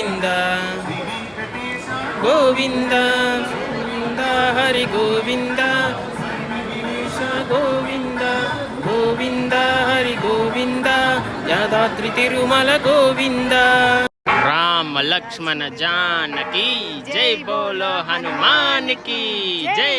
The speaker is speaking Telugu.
గోవింద గోవింద గోవింద హరి గోవింద గోవింద గోవింద హరి గోవింద యాదాద్రి తిరుమల గోవింద రామ లక్ష్మణ జానకి జై బోలో హనుమాన్ కి జై